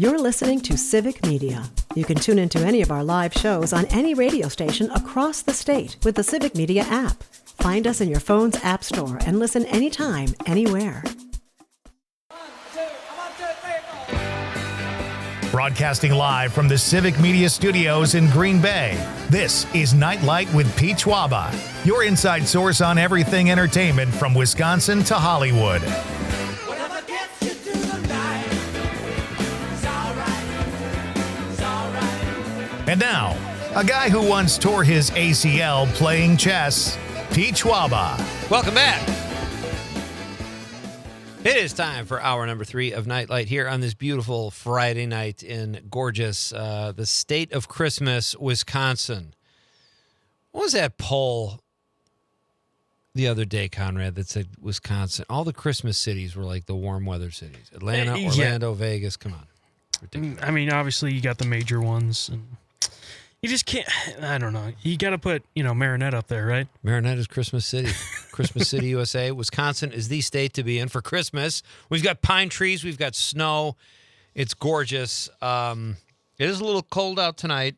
You're listening to Civic Media. You can tune into any of our live shows on any radio station across the state with the Civic Media app. Find us in your phone's app store and listen anytime, anywhere. Broadcasting live from the Civic Media Studios in Green Bay, this is Nite Lite with Pete Schwaba, your inside source on everything entertainment from Wisconsin to Hollywood. And now, a guy who once tore his ACL playing chess, Pete Schwaba. Welcome back. It is time for hour number 3 of Nite Lite here on this beautiful Friday night in gorgeous, the state of Christmas, Wisconsin. What was that poll the other day, Conrad, that said Wisconsin? All the Christmas cities were like the warm weather cities. Atlanta, Orlando, Vegas. Come on. Ridiculous. I mean, obviously you got the major ones, and you just can't. I don't know. You got to put, Marinette up there, right? Marinette is Christmas City. Christmas City, USA. Wisconsin is the state to be in for Christmas. We've got pine trees. We've got snow. It's gorgeous. It is a little cold out tonight.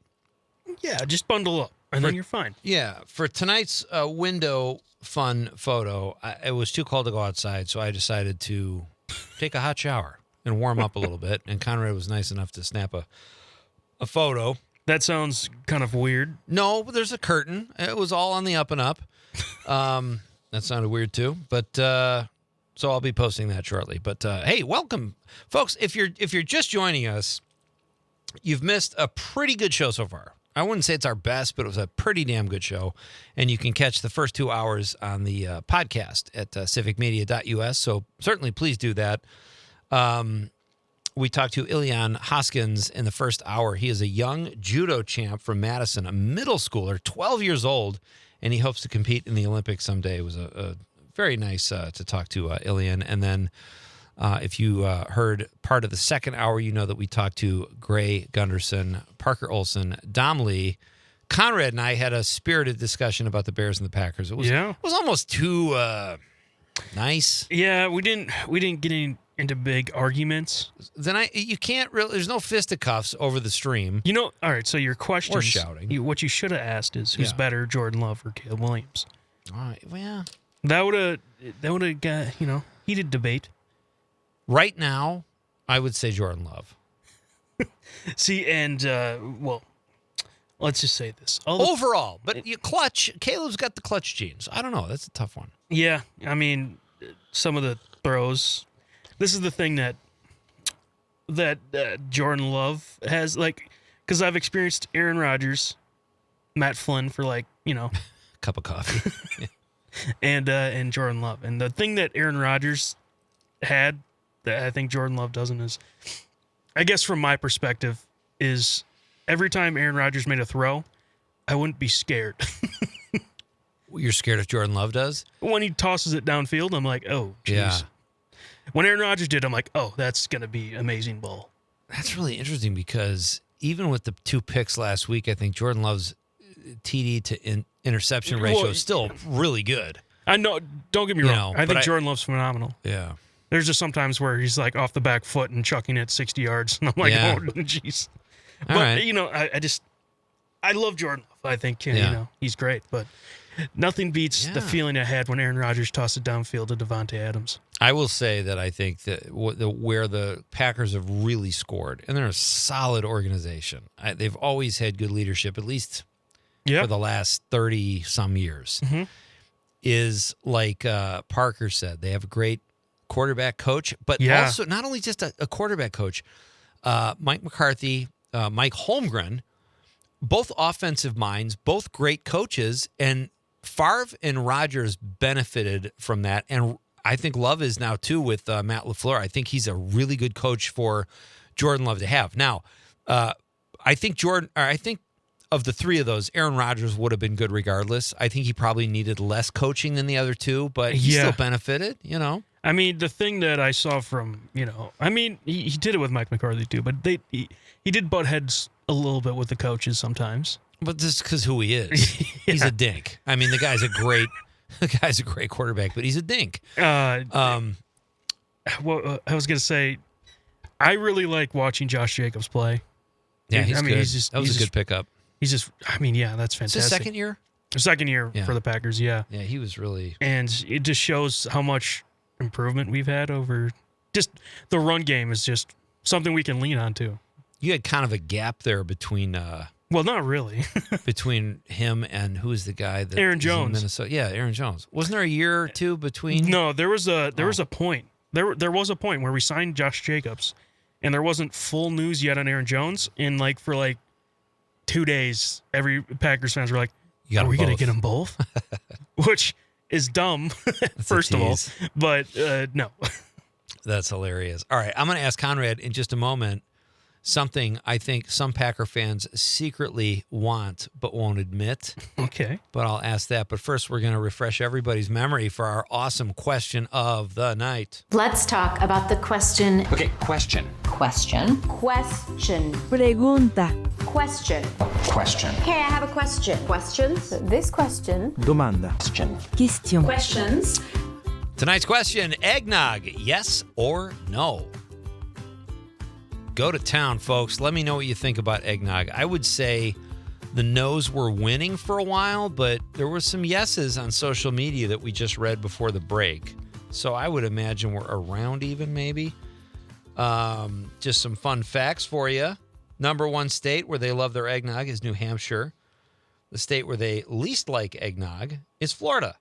Yeah, just bundle up, and then you're fine. Yeah. For tonight's window fun photo, it was too cold to go outside, so I decided to take a hot shower and warm up a little bit. And Conrad was nice enough to snap a photo. That sounds kind of weird. No, there's a curtain. It was all on the up and up. That sounded weird too. But so I'll be posting that shortly. But hey, welcome, folks. If you're just joining us, you've missed a pretty good show so far. I wouldn't say it's our best, but it was a pretty damn good show. And you can catch the first 2 hours on the podcast at civicmedia.us. So certainly please do that. We talked to Ilian Hoskins in the first hour. He is a young judo champ from Madison, a middle schooler, 12 years old, and he hopes to compete in the Olympics someday. It was a very nice to talk to Ilian. And then if you heard part of the second hour, you know that we talked to Gray Gunderson, Parker Olson, Dom Lee. Conrad and I had a spirited discussion about the Bears and the Packers. It was almost too nice. Yeah, we didn't get into big arguments. Then you can't really. There's no fisticuffs over the stream. All right. So your question or shouting. What you should have asked is who's better, Jordan Love or Caleb Williams? All right. Well, that would have got heated debate. Right now, I would say Jordan Love. See, and let's just say this overall, but you clutch. Caleb's got the clutch genes. I don't know. That's a tough one. Yeah, I mean, some of the throws. This is the thing that Jordan Love has, because I've experienced Aaron Rodgers, Matt Flynn for cup of coffee, and Jordan Love. And the thing that Aaron Rodgers had that I think Jordan Love doesn't is, I guess from my perspective, is every time Aaron Rodgers made a throw, I wouldn't be scared. You're scared if Jordan Love does? When he tosses it downfield, I'm like, oh, jeez. Yeah. When Aaron Rodgers did, I'm like, oh, that's going to be amazing ball. That's really interesting because even with the 2 picks last week, I think Jordan Love's TD to interception ratio is still really good. I know. Don't get me wrong. I think Jordan Love's phenomenal. Yeah. There's just sometimes where he's off the back foot and chucking it 60 yards. And I'm like, oh, jeez. But, right. I love Jordan Love. I think, he's great. But nothing beats the feeling I had when Aaron Rodgers tossed it downfield to Devontae Adams. I will say that I think that where the Packers have really scored, and they're a solid organization. They've always had good leadership, at least for the last 30-some years, is like Parker said. They have a great quarterback coach, but also not only just a quarterback coach, Mike McCarthy, Mike Holmgren, both offensive minds, both great coaches, and Favre and Rodgers benefited from that, and I think Love is now too with Matt LaFleur. I think he's a really good coach for Jordan Love to have. Now, I think of the three of those, Aaron Rodgers would have been good regardless. I think he probably needed less coaching than the other two, but he still benefited, I mean, the thing that I saw from, he did it with Mike McCarthy too, but he did butt heads a little bit with the coaches sometimes. But just because who he is. He's a dink. I mean, the guy's a great quarterback, but he's a dink. Well, I was going to say, I really like watching Josh Jacobs play. Yeah, he's good. That was a good pickup. He's just, that's fantastic. It's his second year? Second year for the Packers, yeah. Yeah, he was really... And it just shows how much improvement we've had over... Just the run game is just something we can lean on, too. You had kind of a gap there between... well, not really. between him and who's the guy that... Aaron Jones. In Minnesota. Yeah, Aaron Jones. Wasn't there a year or two between... No, there was a point. There was a point where we signed Josh Jacobs, and there wasn't full news yet on Aaron Jones. And for 2 days, every Packers fans were like, "Are we going to get them both?" Which is dumb, first of all. But no. That's hilarious. All right, I'm going to ask Conrad in just a moment something I think some Packer fans secretly want but won't admit. Okay. But I'll ask that. But first, we're going to refresh everybody's memory for our awesome question of the night. Let's talk about the question. Okay, question. Question. Pregunta. Question. Question. Hey, I have a question. Questions? This question. Domanda. Question. Question. Questions. Tonight's question, eggnog, yes or no? Go to town, folks. Let me know what you think about eggnog. I would say the no's were winning for a while, but there were some yeses on social media that we just read before the break. So I would imagine we're around even, maybe. Just some fun facts for you. Number one state where they love their eggnog is New Hampshire. The state where they least like eggnog is Florida.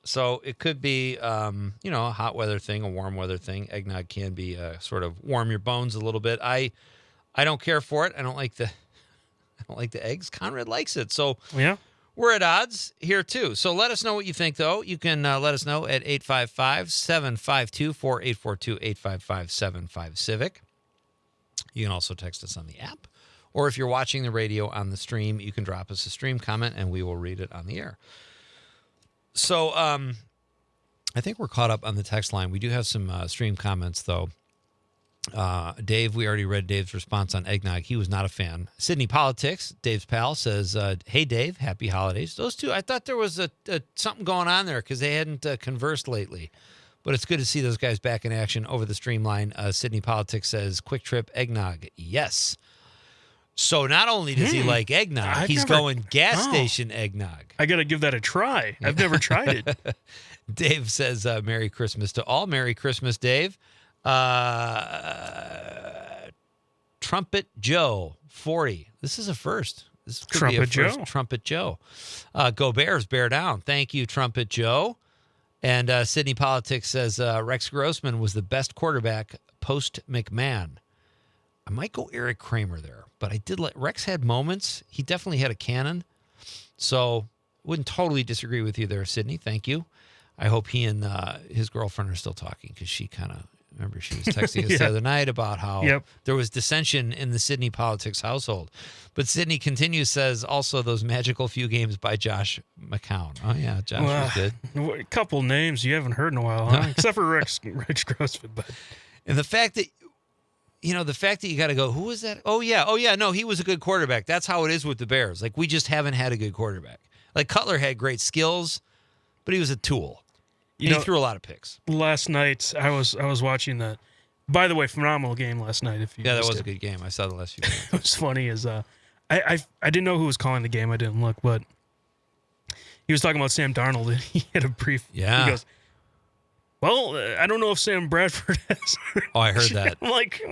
So it could be, a hot weather thing, a warm weather thing. Eggnog can be sort of warm your bones a little bit. I don't care for it. I don't like the eggs. Conrad likes it. So yeah, we're at odds here too. So let us know what you think, though. You can let us know at 855-752-4842, 855-75-CIVIC. You can also text us on the app. Or if you're watching the radio on the stream, you can drop us a stream comment and we will read it on the air. So I think we're caught up on the text line. We do have some stream comments, though. Dave, we already read Dave's response on eggnog. He was not a fan. Sydney Politics, Dave's pal, says, hey, Dave, happy holidays. Those two, I thought there was something going on there because they hadn't conversed lately. But it's good to see those guys back in action over the streamline. Sydney Politics says, quick trip eggnog, yes. So not only does he like eggnog, he's going gas station eggnog. I got to give that a try. I've never tried it. Dave says, Merry Christmas to all. Merry Christmas, Dave. Trumpet Joe, 40. This is a first. This could be a first. Trumpet Joe. Go Bears, bear down. Thank you, Trumpet Joe. And Sydney Politics says, Rex Grossman was the best quarterback post-McMahon. I might go Eric Kramer there, but I did let Rex had moments. He definitely had a cannon. So wouldn't totally disagree with you there, Sydney. Thank you. I hope he and his girlfriend are still talking because she kind of, remember she was texting us the other night about how there was dissension in the Sydney Politics household. But Sydney continues, says also those magical few games by Josh McCown. Oh, yeah, Josh was good. A couple names you haven't heard in a while, huh? Except for Rex Grossman. But. And the fact that, you got to go, who was that? Oh, yeah. No, he was a good quarterback. That's how it is with the Bears. Like, we just haven't had a good quarterback. Like, Cutler had great skills, but he was a tool. He threw a lot of picks. Last night, I was watching that. By the way, phenomenal game last night. That was a good game. I saw the last few games. What's funny is I didn't know who was calling the game. I didn't look, but he was talking about Sam Darnold. And he had a brief. Yeah. He goes, well, I don't know if Sam Bradford has. Oh, I heard that. I'm like,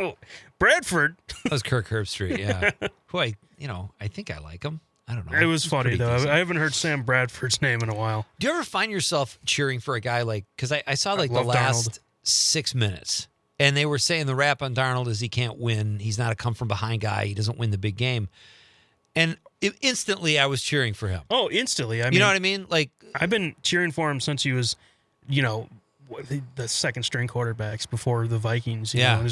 Bradford? That was Kirk Herbstreit, yeah. Who I think I like him. I don't know. It was funny, though. Decent. I haven't heard Sam Bradford's name in a while. Do you ever find yourself cheering for a guy like, because I saw like the last Darnold. 6 minutes, and they were saying the rap on Darnold is he can't win. He's not a come-from-behind guy. He doesn't win the big game. And instantly I was cheering for him. Oh, instantly. You know what I mean? Like, I've been cheering for him since he was, the second-string quarterbacks before the Vikings. You know,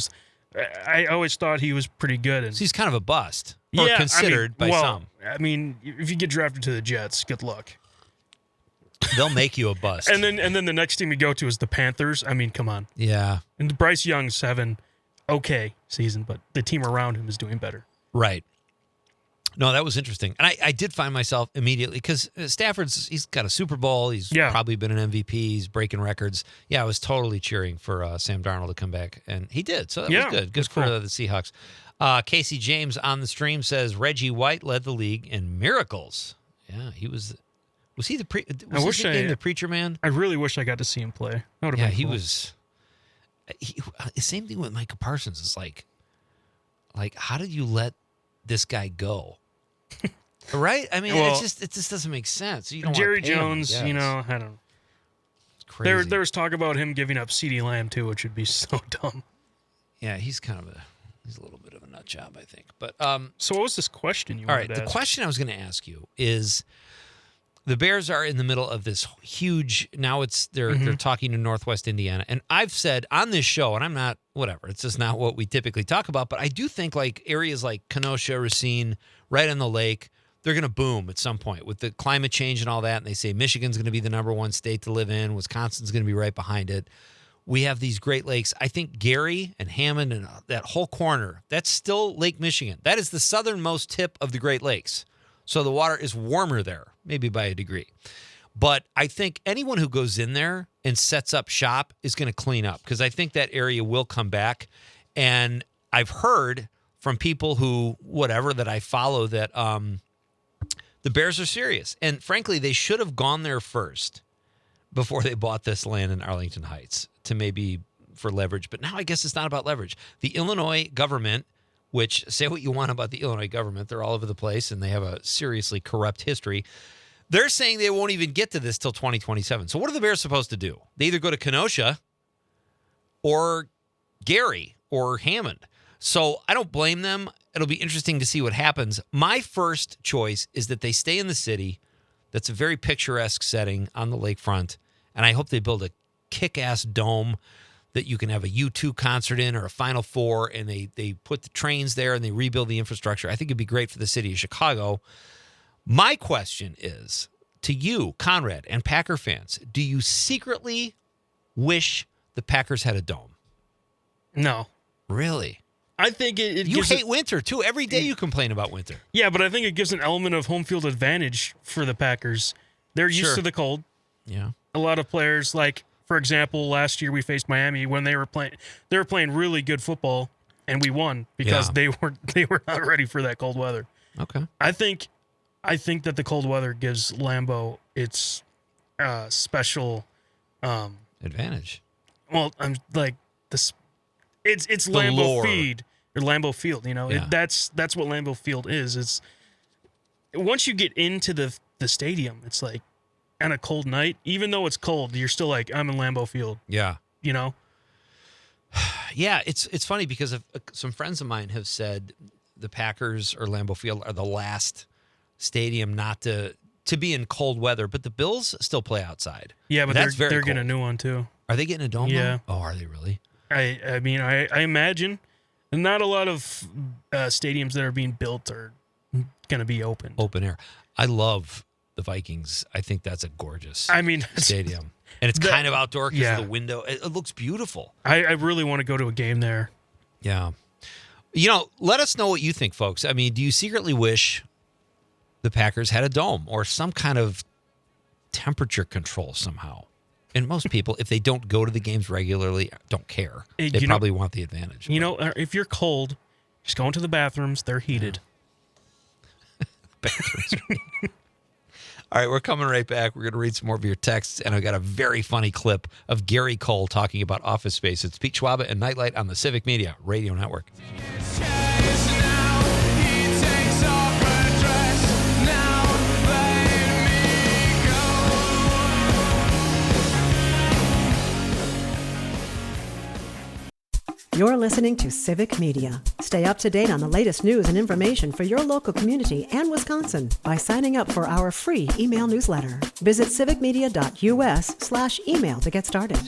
I always thought he was pretty good. And so he's kind of a bust. Or considered by some. I mean, if you get drafted to the Jets, good luck. They'll make you a bust. and then the next team you go to is the Panthers. I mean, come on. Yeah. And Bryce Young's having okay season, but the team around him is doing better. Right. No, that was interesting. And I did find myself immediately, because he's got a Super Bowl. He's probably been an MVP. He's breaking records. Yeah, I was totally cheering for Sam Darnold to come back, and he did. So that was good. Good for the Seahawks. Casey James on the stream says Reggie White led the league in miracles. Yeah, he was. Was he the the preacher man? I really wish I got to see him play. That would have been cool. He was. Same thing with Micah Parsons. It's like, how did you let this guy go? Right? I mean, it just doesn't make sense. You don't Jerry Jones, I don't know. It's crazy. There was talk about him giving up CeeDee Lamb too, which would be so dumb. Yeah, he's a little bit of a nut job, I think. But so what was this question you wanted to ask? The question I was going to ask you is, the Bears are in the middle of this huge. Now they're talking to Northwest Indiana, and I've said on this show, and I'm not whatever. It's just not what we typically talk about. But I do think like areas like Kenosha, Racine, right on the lake, they're going to boom at some point with the climate change and all that. And they say Michigan's going to be the #1 state to live in. Wisconsin's going to be right behind it. We have these Great Lakes. I think Gary and Hammond and that whole corner, that's still Lake Michigan. That is the southernmost tip of the Great Lakes. So the water is warmer there, maybe by a degree. But I think anyone who goes in there and sets up shop is going to clean up, because I think that area will come back. And I've heard from people that I follow, that the Bears are serious. And frankly, they should have gone there first before they bought this land in Arlington Heights to maybe for leverage. But now I guess it's not about leverage. The Illinois government, which, say what you want about the Illinois government, they're all over the place and they have a seriously corrupt history. They're saying they won't even get to this till 2027. So what are the Bears supposed to do? They either go to Kenosha or Gary or Hammond. So I don't blame them. It'll be interesting to see what happens. My first choice is that they stay in the city. That's a very picturesque setting on the lakefront. And I hope they build a kick-ass dome that you can have a U2 concert in, or a Final Four, and they put the trains there and they rebuild the infrastructure. I think it'd be great for the city of Chicago. My question is to you, Conrad, and Packer fans, do you secretly wish the Packers had a dome? No. Really? I think you hate winter, too. Every day you complain about winter. Yeah, but I think it gives an element of home field advantage for the Packers. They're used to the cold. Yeah. A lot of players, like, for example, last year we faced Miami when they were playing really good football, and we won because they were not ready for that cold weather. Okay. I think that the cold weather gives Lambeau its special advantage. Well, I'm like this. It's Lambeau Field or Lambeau Field. You know, that's what Lambeau Field is. It's once you get into the stadium, it's like on a cold night, even though it's cold, you're still like, I'm in Lambeau Field. Yeah. You know? Yeah, it's funny because some friends of mine have said the Packers or Lambeau Field are the last stadium not to be in cold weather, but the Bills still play outside. Yeah, but they're getting a new one too. Are they getting a dome? Yeah. Now? Oh, are they really? I mean, I imagine not a lot of stadiums that are being built are going to be open. Open air. I love the Vikings. I think that's a gorgeous stadium. And it's kind of outdoor because of the window. It looks beautiful. I really want to go to a game there. Yeah. You know, let us know what you think, folks. I mean, do you secretly wish the Packers had a dome or some kind of temperature control somehow? And most people, if they don't go to the games regularly, don't care. They probably want the advantage. You know, if you're cold, just go into the bathrooms. They're heated. Bathrooms. All right, we're coming right back. We're going to read some more of your texts, and I've got a very funny clip of Gary Cole talking about Office Space. It's Pete Schwaba and Nite Lite on the Civic Media Radio Network. You're listening to Civic Media. Stay up to date on the latest news and information for your local community and Wisconsin by signing up for our free email newsletter. Visit civicmedia.us/email to get started.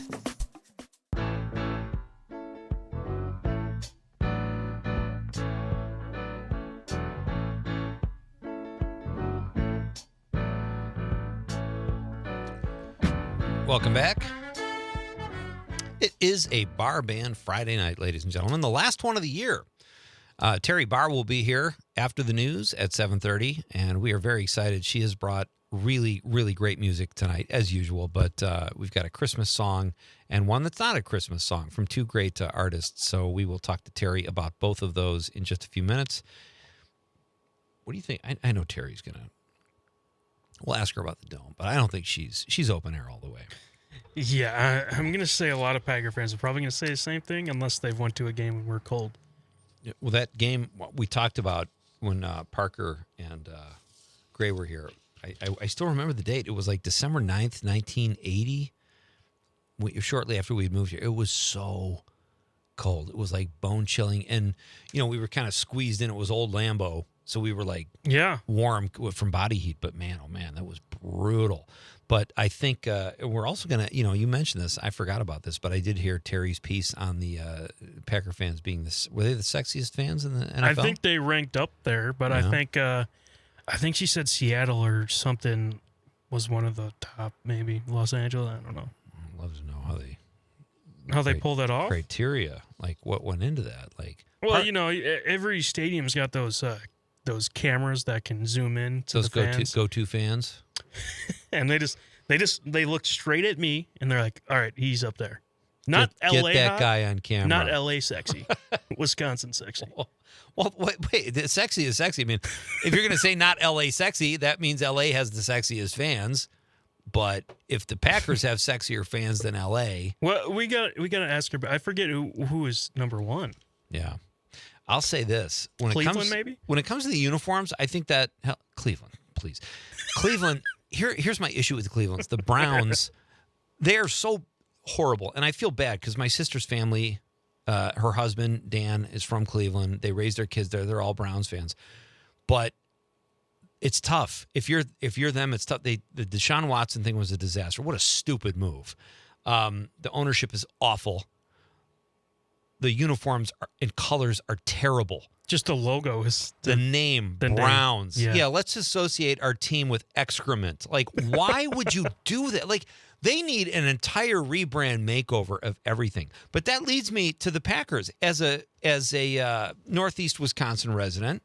Welcome back. It is a bar band Friday night, ladies and gentlemen, the last one of the year. Teri Barr will be here after the news at 7:30, and we are very excited. She has brought really, really great music tonight, as usual, but we've got a Christmas song and one that's not a Christmas song from two great artists, so we will talk to Teri about both of those in just a few minutes. What do you think? I know Teri's going to... We'll ask her about the Dome, but I don't think she's open air all the way. Yeah, I'm going to say a lot of Packer fans are probably going to say the same thing unless they've went to a game when we're cold. Well, that game we talked about when Parker and Gray were here, I still remember the date. It was like December 9th, 1980, shortly after we'd moved here. It was so cold. It was like bone-chilling. And, we were kind of squeezed in. It was old Lambeau, so we were like warm from body heat. But, man, oh, man, that was brutal. But I think we're also going to, you mentioned this. I forgot about this, but I did hear Teri's piece on the Packer fans being were they the sexiest fans in the NFL? I think they ranked up there, but I think she said Seattle or something was one of the top, maybe Los Angeles. I don't know. I'd love to know how they pull that off. Criteria, like what went into that. Like, well, every stadium's got those cameras that can zoom in to those the fans. go-to fans. And they look straight at me and they're like, all right, he's up there. Not Get LA that hot, guy on camera. Not LA sexy. Wisconsin sexy. Well, wait, sexy is sexy. I mean, if you're going to say not LA sexy, that means LA has the sexiest fans. But if the Packers have sexier fans than LA, well, we got to ask her. But I forget who is number one. Yeah, I'll say this: Cleveland, maybe. When it comes to the uniforms, I think that Cleveland, please, Cleveland. Here's my issue with the Clevelands. The Browns, they are so horrible, and I feel bad because my sister's family, her husband Dan is from Cleveland. They raised their kids there. They're all Browns fans, but it's tough. If you're them, it's tough. The Deshaun Watson thing was a disaster. What a stupid move. The ownership is awful. The uniforms and colors are terrible. Just the logo is the name Browns. Name. Yeah, let's associate our team with excrement. Like, why would you do that? Like, they need an entire rebrand makeover of everything. But that leads me to the Packers. As a Northeast Wisconsin resident,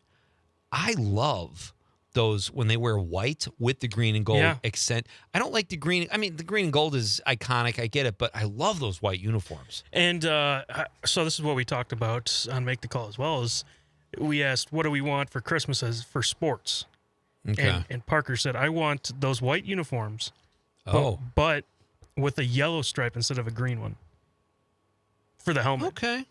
I love those when they wear white with the green and gold accent. I don't like the green. I mean, the green and gold is iconic. I get it, but I love those white uniforms. And so this is what we talked about on Make the Call as well. Is we asked, what do we want for Christmas for sports? Okay. And Parker said, I want those white uniforms, but with a yellow stripe instead of a green one for the helmet. Okay.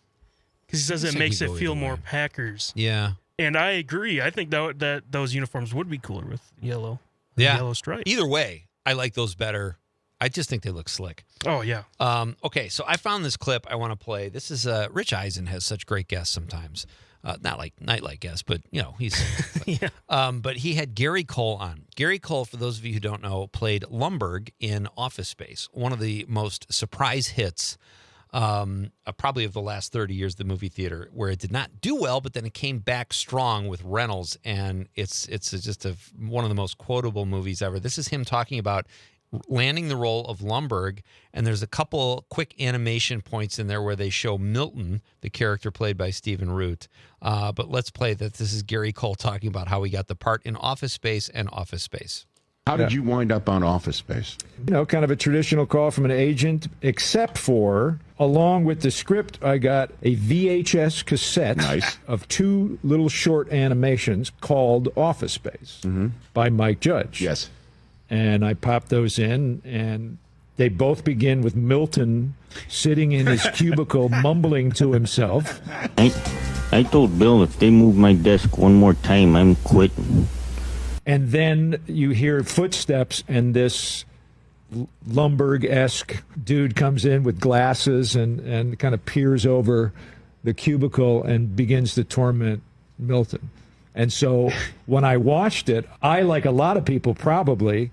Because he says it makes it feel more Packers. Yeah. And I agree. I think that those uniforms would be cooler with yellow. Yeah. Yellow stripe. Either way, I like those better. I just think they look slick. Oh, yeah. Okay, so I found this clip I want to play. This is Rich Eisen has such great guests sometimes. Not like Nite Lite guests, but, he's... but he had Gary Cole on. Gary Cole, for those of you who don't know, played Lumbergh in Office Space, one of the most surprise hits probably of the last 30 years of the movie theater, where it did not do well, but then it came back strong with Reynolds, and it's just one of the most quotable movies ever. This is him talking about landing the role of Lumbergh, and there's a couple quick animation points in there where they show Milton, the character played by Stephen Root. But let's play that. This is Gary Cole talking about how he got the part in Office Space and Office Space. How did you wind up on Office Space? Kind of a traditional call from an agent, except for, along with the script, I got a VHS cassette of two little short animations called Office Space by Mike Judge. Yes. And I popped those in, and they both begin with Milton sitting in his cubicle mumbling to himself. I told Bill if they move my desk one more time, I'm quitting. And then you hear footsteps, and this Lumbergh-esque dude comes in with glasses and kind of peers over the cubicle and begins to torment Milton. And so when I watched it, I, like a lot of people probably,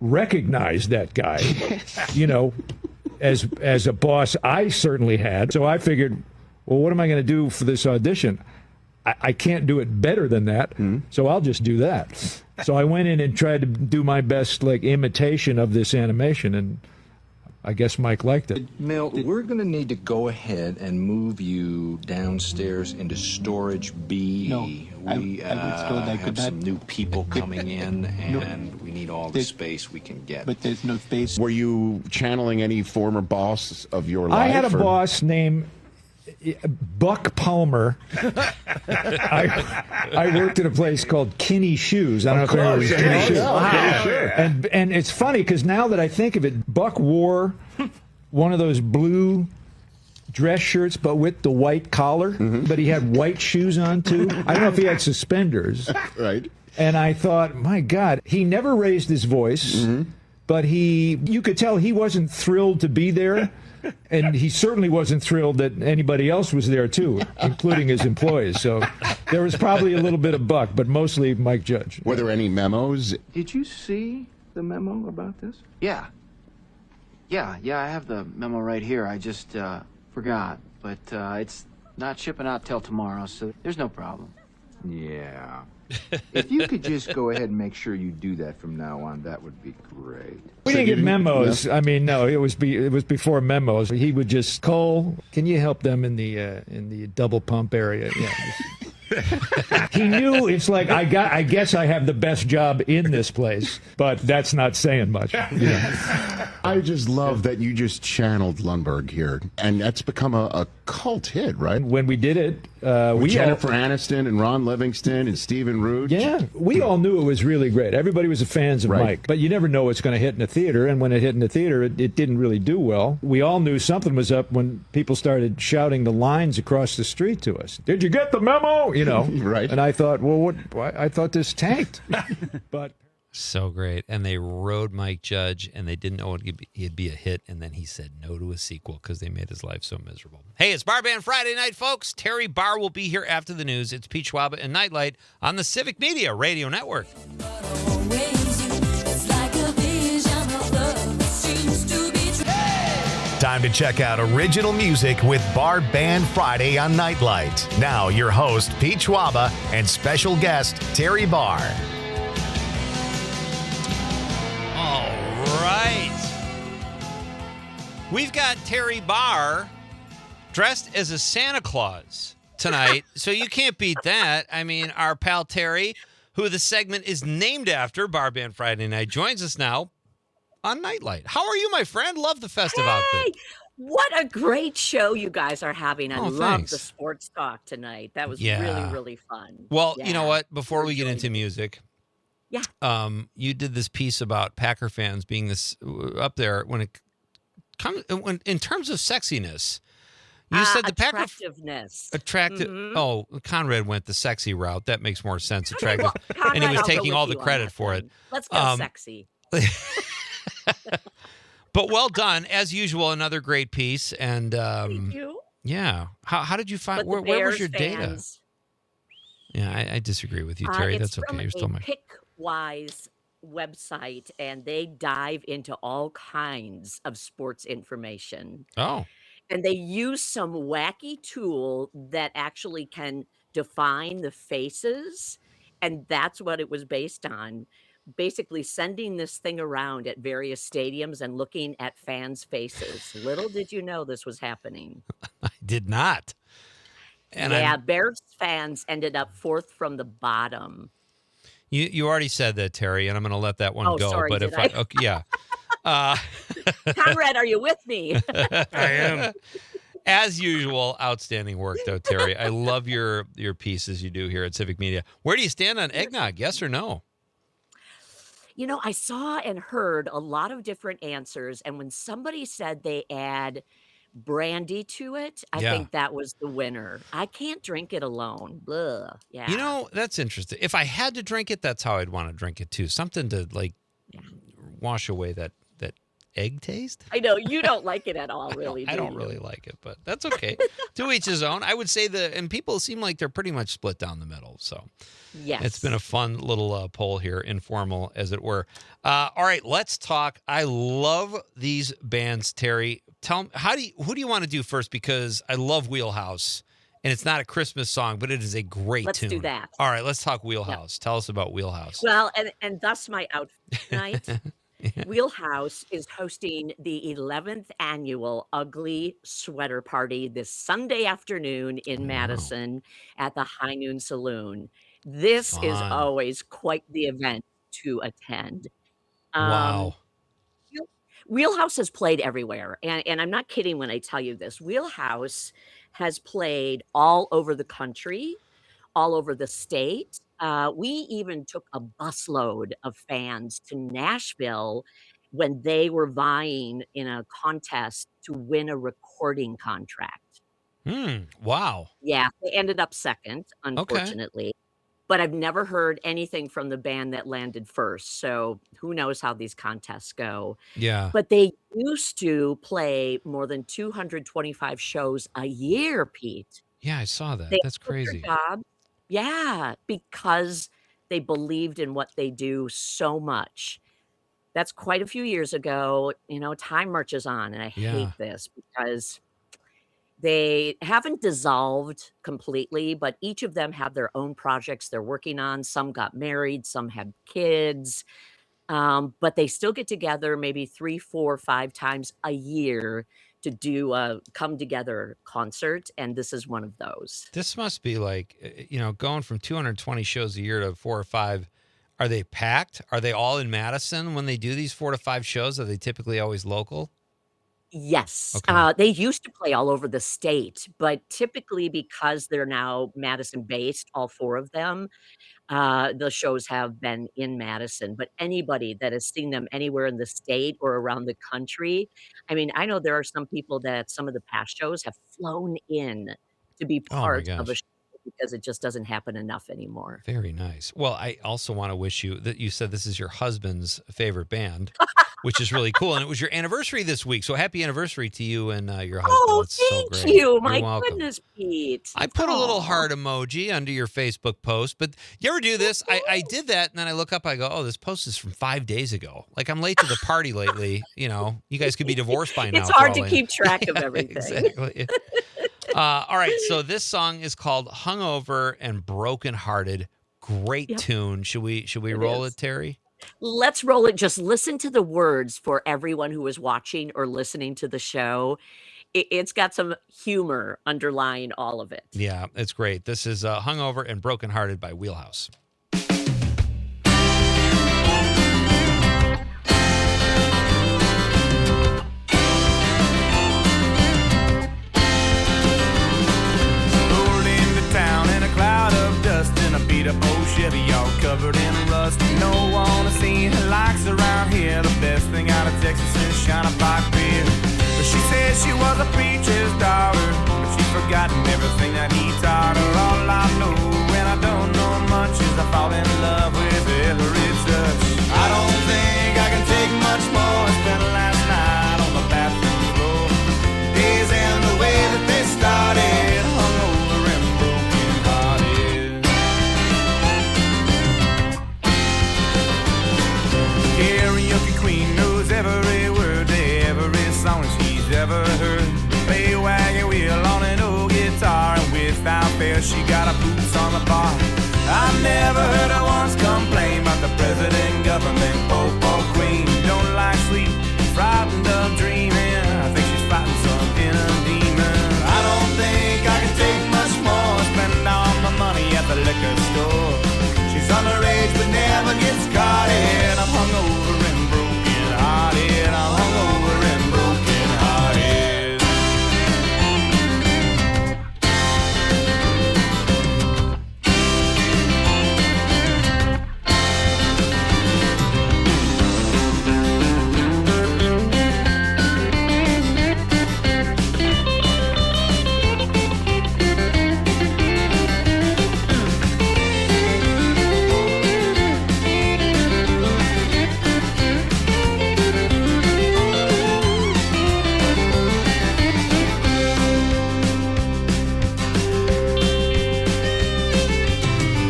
recognized that guy, as a boss I certainly had. So I figured, well, what am I going to do for this audition? I can't do it better than that, so I'll just do that. So I went in and tried to do my best, imitation of this animation, and I guess Mike liked it. Milt, we're going to need to go ahead and move you downstairs into storage B. No, We I would still like have that. some new people coming in, and we need all the space we can get. But there's no space. Were you channeling any former boss of your life? I had a or- boss named Buck Palmer. I worked at a place called Kinney Shoes. I don't know if anyone was Kinney Shoes. Yeah, sure. And it's funny because now that I think of it, Buck wore one of those blue dress shirts, but with the white collar. But he had white shoes on too. I don't know if he had suspenders. Right. And I thought, my God, he never raised his voice, but you could tell he wasn't thrilled to be there. And he certainly wasn't thrilled that anybody else was there, too, including his employees. So there was probably a little bit of Buck, but mostly Mike Judge. Were there any memos? Did you see the memo about this? Yeah. Yeah, I have the memo right here. I just forgot. But it's not shipping out till tomorrow, so there's no problem. Yeah. If you could just go ahead and make sure you do that from now on, that would be great. We didn't get memos. I mean, no, it was before memos. He would just, Cole, can you help them in the double pump area? Yeah. He knew it's like I guess I have the best job in this place, but that's not saying much. I just love that you just channeled Lundberg here, and that's become a cult hit, right? When we did it, With Jennifer Aniston and Ron Livingston and Stephen Root. Yeah, we all knew it was really great. Everybody was fans of Mike, but you never know what's going to hit in the theater. And when it hit in the theater, it didn't really do well. We all knew something was up when people started shouting the lines across the street to us. Did you get the memo? Right. And I thought, well, I thought this tanked, but. So great. And they rode Mike Judge, and they didn't know he'd be a hit, and then he said no to a sequel because they made his life so miserable. Hey, it's Bar Band Friday night, folks. Teri Barr will be here after the news. It's Pete Schwaba and Nite Lite on the Civic Media Radio Network. Time to check out original music with Bar Band Friday on Nite Lite. Now, your host, Pete Schwaba, and special guest, Teri Barr. All right. We've got Teri Barr dressed as a Santa Claus tonight, so you can't beat that. I mean, our pal Teri, who the segment is named after, Bar Band Friday Night, joins us now on Nite Lite. How are you, my friend? Love the festive outfit. What a great show you guys are having. I love thanks. the sports talk tonight. That was really, really fun. Well, you know what? Before we get into music, you did this piece about Packer fans being this up there when it comes in terms of sexiness. You said the Packer attractiveness. Attractive. Mhm. Oh, Conrad went the sexy route. That makes more sense. Attractive, Conrad, and he was I'll go taking with all the you on credit that for then. it. Let's go sexy. But well done, as usual. Another great piece, and Thank you. yeah. How did you find? But Where the was your Bears data? fans, Yeah, I disagree with you, Teri. it's That's okay. from You're still a my. Pickwise website, and they dive into all kinds of sports information. Oh, And they use some wacky tool that actually can define the faces. And that's what it was based on. Basically sending this thing around at various stadiums and looking at fans' faces. Little did you know this was happening. I did not. And yeah, Bears fans ended up fourth from the bottom. you already said that, Teri, and I'm going to let that one Oh, go. sorry, But did if I? okay, yeah. Conrad, are you with me? I am. As usual, outstanding work, though, Teri. I love your pieces you do here at Civic Media. Where do you stand on eggnog? Yes or no? You know, I saw and heard a lot of different answers. And when somebody said they add brandy to it, I think that was the winner. I can't drink it alone. Blah. Yeah. You know, that's interesting. If I had to drink it, that's how I'd want to drink it too. Something to wash away that egg taste. I know you don't like it at all, really. I don't you? really like it, but that's okay. To each his own. I would say and people seem like they're pretty much split down the middle. So Yes. it's been a fun little poll here, informal as it were. All right, let's talk. I love these bands, Teri. Tell me, who do you want to do first? Because I love Wheelhouse, and it's not a Christmas song, but it is a great Let's tune. do that. All right, let's talk Wheelhouse. Tell us about Wheelhouse. Well, and thus my outfit tonight. Wheelhouse is hosting the 11th annual Ugly Sweater Party this Sunday afternoon in Madison at the High Noon Saloon. This is Fun. always quite the event to attend. Um, Wow. Wheel Wheelhouse has played everywhere, and I'm not kidding when I tell you this. Wheelhouse has played all over the country, all over the state. We even took a busload of fans to Nashville when they were vying in a contest to win a recording contract. Wow. Yeah, they ended up second, Okay. unfortunately, but I've never heard anything from the band that landed first, so who knows how these contests go. Yeah. But they used to play more than 225 shows a year, Pete. Yeah, I saw They that. That's quit their crazy. job. Yeah, because they believed in what they do so much. That's quite a few years ago. Time marches on, and I hate Yeah. this because they haven't dissolved completely, but each of them have their own projects they're working on. Some got married, some had kids, but they still get together maybe 3, 4, 5 times a year to do a come together concert, and this is one of those. This must be like, going from 220 shows a year to 4 or 5. Are they packed? Are they all in Madison when they do these 4 to 5 shows? Are they typically always local? Yes, Okay. they used to play all over the state, but typically because they're now Madison-based, all 4 of them, the shows have been in Madison, but anybody that has seen them anywhere in the state or around the country, I mean, I know there are some people that some of the past shows have flown in to be Oh my part of a gosh. show because it just doesn't happen enough anymore. Very nice. Well, I also want to wish you that you said this is your husband's favorite band, which is really cool. And it was your anniversary this week. So happy anniversary to you and your husband. Oh, That's so thank great. you. You're My welcome. goodness, Pete. I put a little Aw. heart emoji under your Facebook post, but you ever do this? I did that, and then I look up, I go, oh, this post is from 5 days ago. Like, I'm late to the party lately. You guys could be divorced by now. It's for hard all to I know. keep track of Yeah, everything. exactly. All right, so this song is called "Hungover and Brokenhearted." Great Yep, tune. Should we it roll is. it, Terry? Let's roll it. Just listen to the words for everyone who is watching or listening to the show. It's got some humor underlying all of it. Yeah, it's great. This is "Hungover and Brokenhearted" by Wheelhouse. Rolled into town in a cloud of dust in a beat up old Chevy, all covered in rust. No one has seen her likes around here. The best thing out of Texas is Shiner Pike beer. But she said she was a preacher's daughter, but she's forgotten everything that he taught her. All I know, and I don't know much, is I fall in love with every touch. I don't think I can take much more. I spent last night on the bathroom floor. Days end the way that they started, hungover and broken-hearted. Karaoke queen knows every word to every song she's ever heard. Play wagon wheel on an old guitar, and without fail she got her boots on the bar. I never heard her once complain about the president, government, pope or queen. Don't like sleep, frightened of dreaming. I think she's fighting some inner demon. I don't think I can take much more. Spend all my money at the liquor store. She's underage but never gets caught in. I'm hungover and broken hearted. I'm hungover and broken hearted.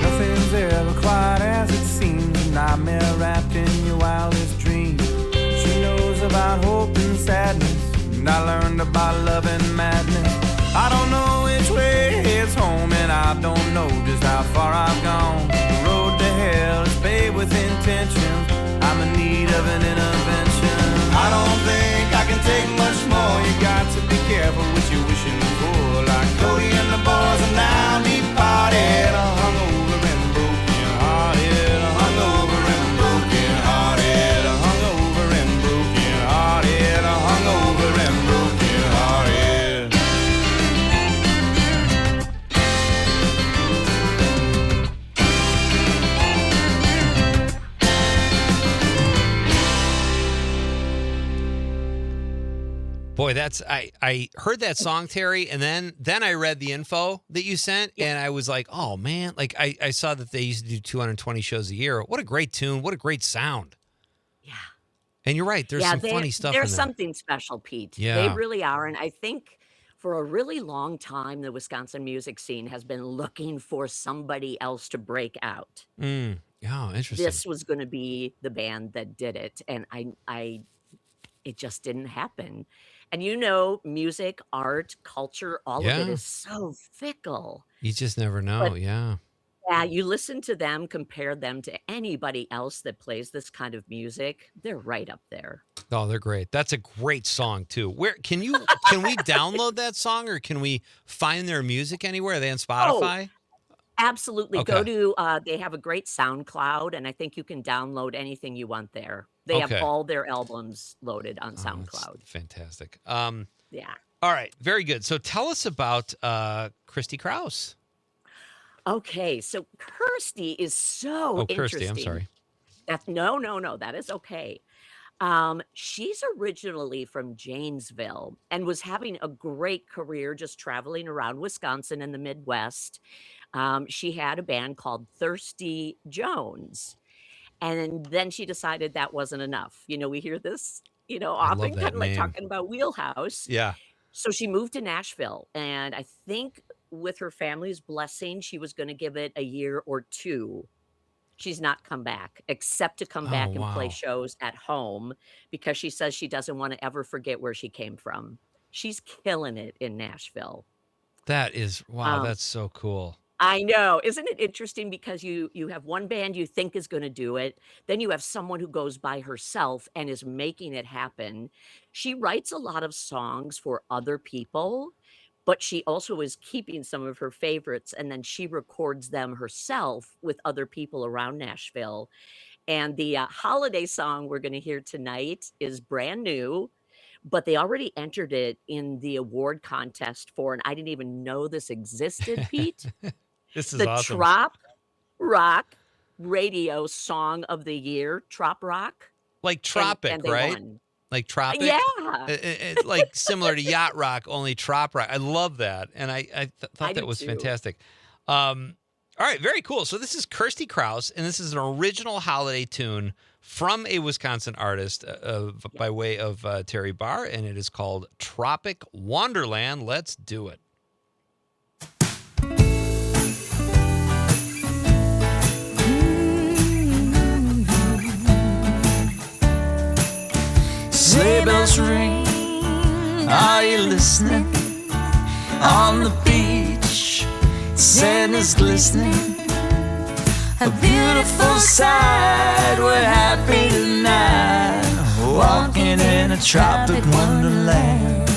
Nothing's ever quite as it seems. A nightmare wrapped in your wildest dreams. She knows about hope and sadness, and I learned about love and madness. I don't know which way is home, and I don't know just how far I've gone. The road to hell is paved with intentions. I'm in need of an intervention. careful what you're wishing for. Like Cody and the boys are now departed, hungover and broken hearted, hungover and broken hearted, hungover and broken hearted, hungover and broken hearted. Boy, that's I heard that song, Teri, and then I read the info that you sent, and I was like, oh man, like I saw that they used to do 220 shows a year. What a great tune! What a great sound! Yeah, and you're right. There's some funny stuff. There's in there. something special, Pete. Yeah. They really are, and I think for a really long time, the Wisconsin music scene has been looking for somebody else to break out. Yeah, interesting. This was going to be the band that did it, and it just didn't happen. And music, art, culture, all of it is so fickle. You just never know. But Yeah. yeah, you listen to them, compare them to anybody else that plays this kind of music, they're right up there. Oh, they're great. That's a great song too. Where can we download that song, or can we find their music anywhere? Are they on Spotify? Absolutely. Okay. Go to they have a great SoundCloud, and I think you can download anything you want there. They have Okay. all their albums loaded on That's SoundCloud. fantastic. Yeah. All right, very good. So tell us about Kirstie Kraus. Okay, so Kirstie is so Oh, interesting. Kirstie, I'm sorry. No, that is okay. She's originally from Janesville and was having a great career just traveling around Wisconsin and the Midwest. She had a band called Thirsty Jones. And then she decided that wasn't enough. We hear this, I often love that kind of like name. talking about Wheelhouse. Yeah. So she moved to Nashville. And I think with her family's blessing, she was going to give it a year or two. She's not come back, except to come back and play wow. shows at home, because she says she doesn't want to ever forget where she came from. She's killing it in Nashville. That is wow. Um, That's so cool. I know. Isn't it interesting? Because you have one band you think is going to do it. Then you have someone who goes by herself and is making it happen. She writes a lot of songs for other people, but she also is keeping some of her favorites, and then she records them herself with other people around Nashville. And the holiday song we're going to hear tonight is brand new, but they already entered it in the award contest for, and I didn't even know this existed, Pete. This is The awesome. Trop Rock Radio Song of the Year, Trop Rock. Like Tropic, and they right? won. Like Tropic? Yeah. Like similar to Yacht Rock, only Trop Rock. I love that. And I thought I that do was too. fantastic. All right, very cool. So this is Kirstie Kraus, and this is an original holiday tune from a Wisconsin artist by way of Teri Barr, and it is called Tropic Wonderland. Let's do it. Sleigh bells ring, are you listening? On the beach, Santa's glistening. A beautiful sight, we're happy tonight, walking in a tropic wonderland.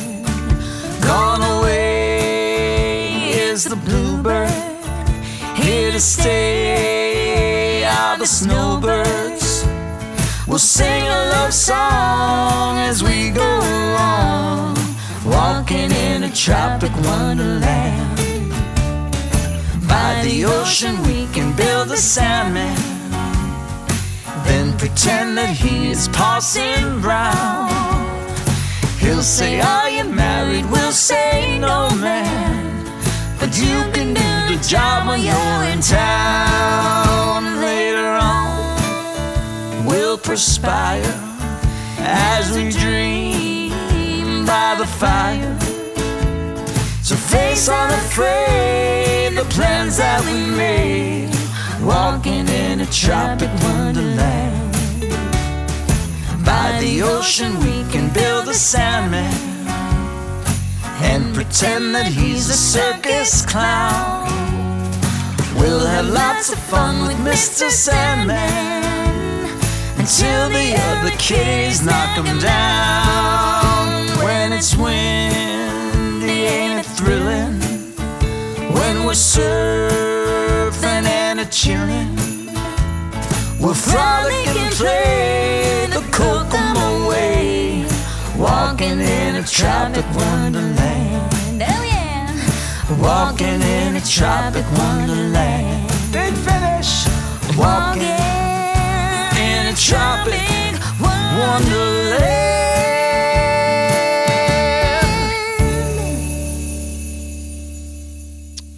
Gone away is the bluebird, here to stay are the snowbirds. We'll sing a love song as we go along, walking in a tropic wonderland. By the ocean we can build a Sandman, then pretend that he is Parson Brown. He'll say, are you married? We'll say, no man, but you can do the job when you're in town. Later on we'll perspire as we dream by the fire. So face unafraid the plans that we made, walking in a tropic wonderland. By the ocean we can build a Sandman, and pretend that he's a circus clown. We'll have lots of fun with Mr. Sandman, until the other kitties knock him down. When it's winter thrilling when we're surfing and a chilling. We'll frolic and play the Kokomo way, walking in a tropic wonderland. Oh yeah, walking in a tropic wonderland. Big finish, walking in a tropic wonderland.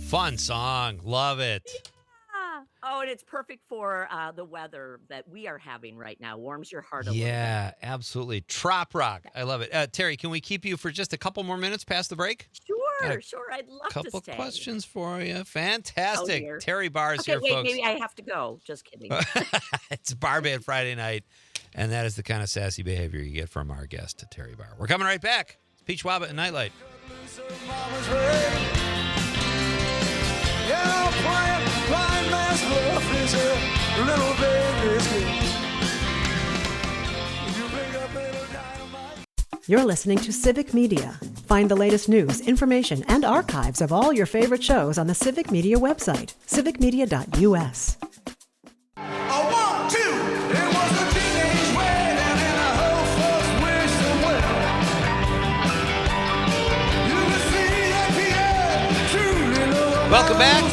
Fun song. Love it. Yeah. Oh, and it's perfect for the weather that we are having right now. Warms your heart a little bit. Yeah, absolutely. Trop rock. I love it. Teri, can we keep you for just a couple more minutes past the break? Sure. I'd love to Couple stay. questions for you. Fantastic. dear. Teri Barr is Okay, here, wait, folks. maybe I have to go. Just kidding. It's Bar Band Friday night, and that is the kind of sassy behavior you get from our guest, Teri Barr. We're coming right back. It's Pete Schwaba and Nite Lite. Blind man's bluff is a little baby's game. You bring up little dynamite. You're listening to Civic Media. Find the latest news, information, and archives of all your favorite shows on the Civic Media website, civicmedia.us. A 1, 2. It was a teenage wedding and a whole folks wished them well. You can see that Pierre truly knows. Welcome back.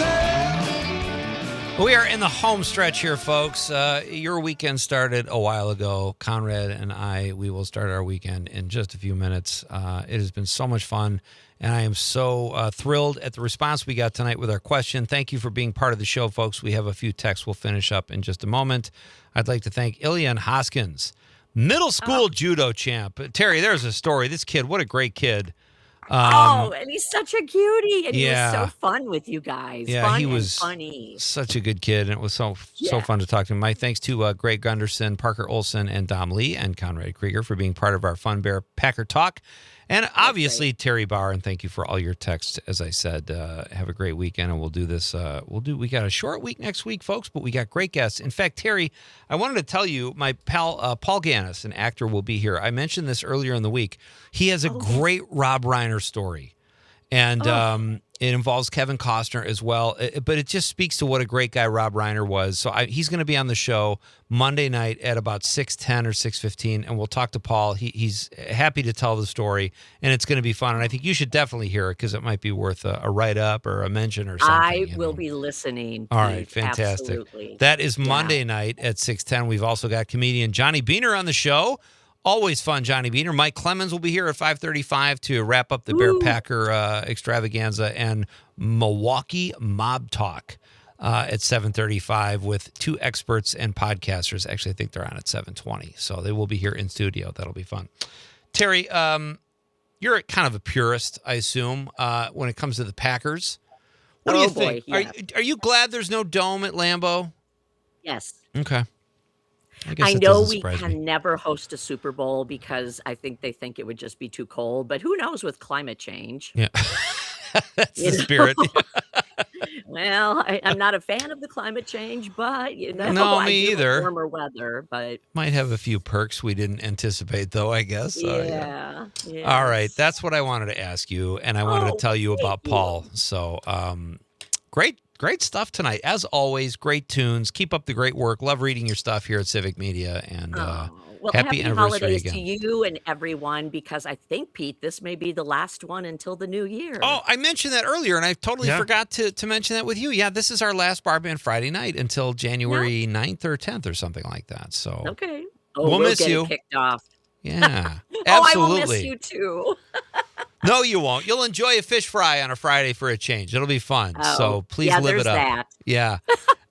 We are in the home stretch here, folks. Your weekend started a while ago. Conrad and I, we will start our weekend in just a few minutes. It has been so much fun, and I am so thrilled at the response we got tonight with our question. Thank you for being part of the show, folks. We have a few texts we'll finish up in just a moment. I'd like to thank Ilian Hoskins, middle school judo champ. Teri, there's a story. This kid, what a great kid. And he's such a cutie, and he was yeah. so fun with you guys. Yeah, fun he was and funny. such a good kid, and it was so fun to talk to him. My thanks to Greg Gunderson, Parker Olson, and Dom Lee, and Conrad Krieger for being part of our Fun Bear Packer Talk. And obviously, Teri Barr, and thank you for all your texts. As I said, have a great weekend, and we'll do this. We got a short week next week, folks, but we got great guests. In fact, Teri, I wanted to tell you, my pal Paul Gannis, an actor, will be here. I mentioned this earlier in the week. He has a great Rob Reiner story, and it involves Kevin Costner as well. But it just speaks to what a great guy Rob Reiner was. So he's going to be on the show Monday night at about 6:10 or 6:15, and we'll talk to Paul. He's happy to tell the story, and it's going to be fun. And I think you should definitely hear it because it might be worth a write-up or a mention or something. I will be listening. All right, Pete. fantastic. Absolutely. That is Monday night at 6:10. We've also got comedian Johnny Beaner on the show. Always fun, Johnny Beaner. Mike Clemens will be here at 5:35 to wrap up the Bear Packer extravaganza, and Milwaukee Mob Talk at 7:35 with two experts and podcasters. Actually, I think they're on at 7:20, so they will be here in studio. That'll be fun. Teri, you're kind of a purist, I assume, when it comes to the Packers. What do you think? Yeah. Are you glad there's no dome at Lambeau? Yes. Okay. I I know we can never host a Super Bowl because I think they think it would just be too cold, but who knows with climate change? Yeah. That's the spirit. Well, I'm not a fan of the climate change, but No, I me do either. like warmer weather, but Might have a few perks we didn't anticipate, though, I guess. yeah. All right. That's what I wanted to ask you, and I wanted to tell you about thank you. Paul. So great stuff tonight. As always, great tunes. Keep up the great work. Love reading your stuff here at Civic Media, and happy anniversary holidays again. to you and everyone, because I think, Pete, this may be the last one until the new year. Oh, I mentioned that earlier, and I totally forgot to mention that with you. Yeah, this is our last Bar Band Friday night until January 9th or 10th or something like that. So Okay. we'll miss get you. It kicked off. Yeah, absolutely. I will miss you too. No, you won't. You'll enjoy a fish fry on a Friday for a change. It'll be fun. Oh, So please yeah, live there's it up. that. Yeah.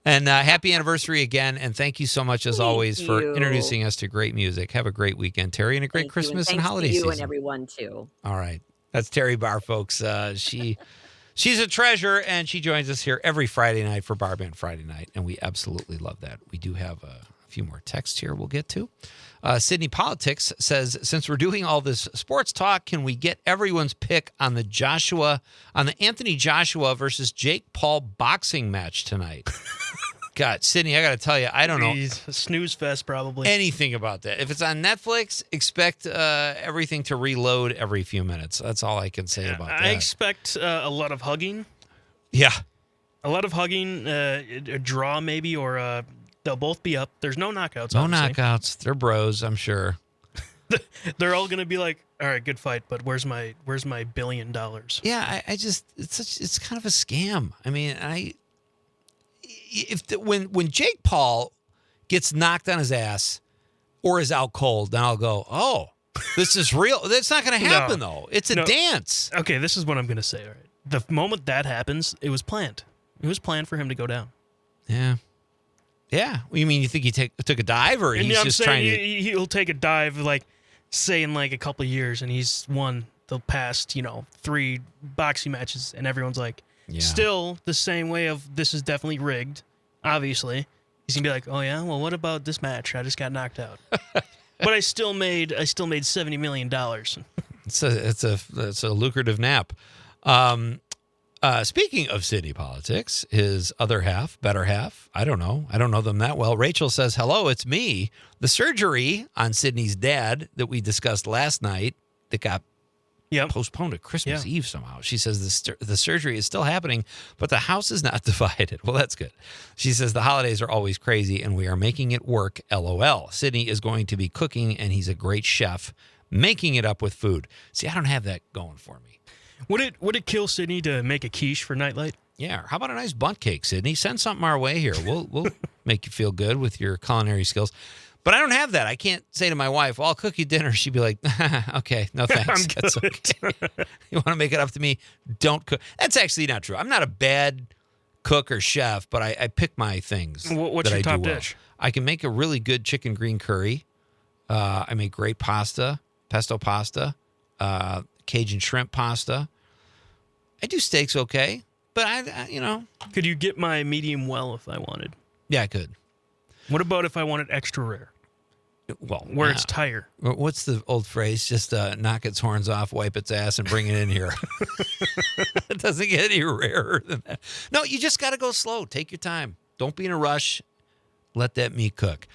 And happy anniversary again. And thank you so much, as Thank always, for you. introducing us to great music. Have a great weekend, Teri, and a great Thank you, Christmas and thanks holiday to you season. and everyone too. All right. That's Teri Barr, folks. She's a treasure, and she joins us here every Friday night for Bar Band Friday night, and we absolutely love that. We do have a few more texts here we'll get to. Sydney Politics says, since we're doing all this sports talk, can we get everyone's pick on the Anthony Joshua versus Jake Paul boxing match tonight? God, Sydney, I got to tell you, I don't know Jeez, a snooze fest probably. anything about that. If it's on Netflix, expect everything to reload every few minutes. That's all I can say about that. I expect a lot of hugging. Yeah. A lot of hugging, a draw maybe, or they'll both be up. There's no knockouts. No obviously. knockouts. They're bros, I'm sure. They're all gonna be like, all right, good fight, but where's my $1 billion? Yeah, I just it's kind of a scam. I mean, when Jake Paul gets knocked on his ass or is out cold, then I'll go, oh, this is real. That's not going to happen though. It's a dance. Okay, this is what I'm gonna say. All right, the moment that happens, it was planned. It was planned for him to go down. Yeah. Yeah. You mean you think he took a dive, or And he's I'm just saying trying to? he'll take a dive, like say in like a couple of years, and he's won the past 3 boxing matches, and everyone's like, still the same way of this is definitely rigged. Obviously, he's gonna be like, oh yeah, well what about this match? I just got knocked out, but I still made $70 million. It's a lucrative nap. Speaking of city politics, his other half, better half, I don't know them that well. Rachel says, hello, it's me. The surgery on Sydney's dad that we discussed last night that got postponed to Christmas Eve somehow. She says the surgery is still happening, but the house is not divided. Well, that's good. She says the holidays are always crazy and we are making it work, LOL. Sydney is going to be cooking and he's a great chef, making it up with food. See, I don't have that going for me. Would it kill Sydney to make a quiche for Nite Lite? Yeah. How about a nice bundt cake, Sydney? Send something our way here. We'll make you feel good with your culinary skills. But I don't have that. I can't say to my wife, well, I'll cook you dinner. She'd be like, okay, no thanks. That's okay. You want to make it up to me? Don't cook. That's actually not true. I'm not a bad cook or chef, but I pick my things. What's that your I top do well. dish? I can make a really good chicken green curry. I make great pasta, pesto pasta, Cajun shrimp pasta. I do steaks okay, but I. Could you get my medium well if I wanted? Yeah, I could. What about if I wanted extra rare? Well, where it's tire. What's the old phrase? Just knock its horns off, wipe its ass, and bring it in here. It doesn't get any rarer than that. No, you just got to go slow. Take your time. Don't be in a rush. Let that meat cook.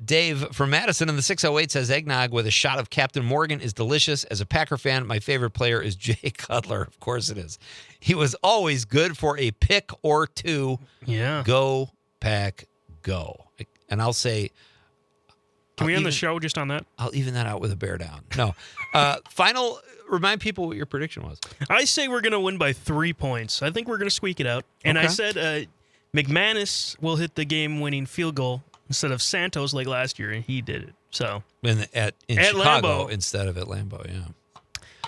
Dave from Madison in the 608 says eggnog with a shot of Captain Morgan is delicious. As a Packer fan, my favorite player is Jay Cutler. Of course it is. He was always good for a pick or two. Yeah. Go, Pack, go. And I'll say... Can we end the show just on that? I'll even that out with a bear down. No. Final, remind people what your prediction was. I say we're going to win by 3 points. I think we're going to squeak it out. And I said McManus will hit the game-winning field goal instead of Santos like last year, and he did it. So in Chicago Lambeau. instead of at Lambeau, yeah.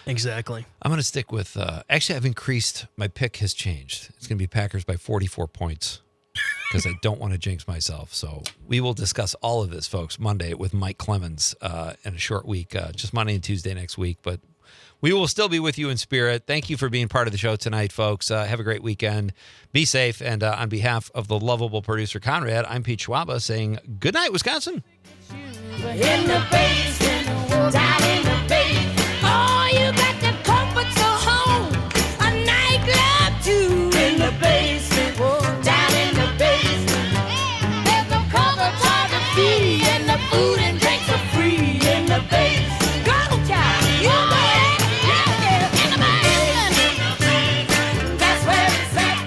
Exactly. I'm going to stick with, actually I've increased, my pick has changed. It's going to be Packers by 44 points because I don't want to jinx myself. So we will discuss all of this, folks, Monday with Mike Clemens in a short week, just Monday and Tuesday next week. But we will still be with you in spirit. Thank you for being part of the show tonight, folks. Have a great weekend. Be safe. And on behalf of the lovable producer, Conrad, I'm Pete Schwaba saying good night, Wisconsin. In the basement, down in the basement. Oh, you got the comforts of home. A nightclub, too. In the basement, down in the basement. There's no photography, and the food and drinks are free. In the basement. Go, child. You go ahead. Yeah. In the basement. That's where it's at.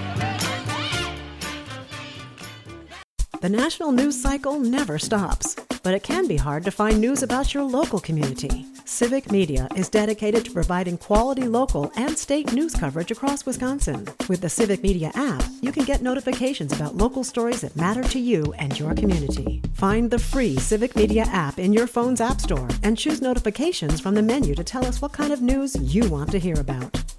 The national news cycle never stops, but it can be hard to find news about your local community. Civic Media is dedicated to providing quality local and state news coverage across Wisconsin. With the Civic Media app, you can get notifications about local stories that matter to you and your community. Find the free Civic Media app in your phone's app store and choose notifications from the menu to tell us what kind of news you want to hear about.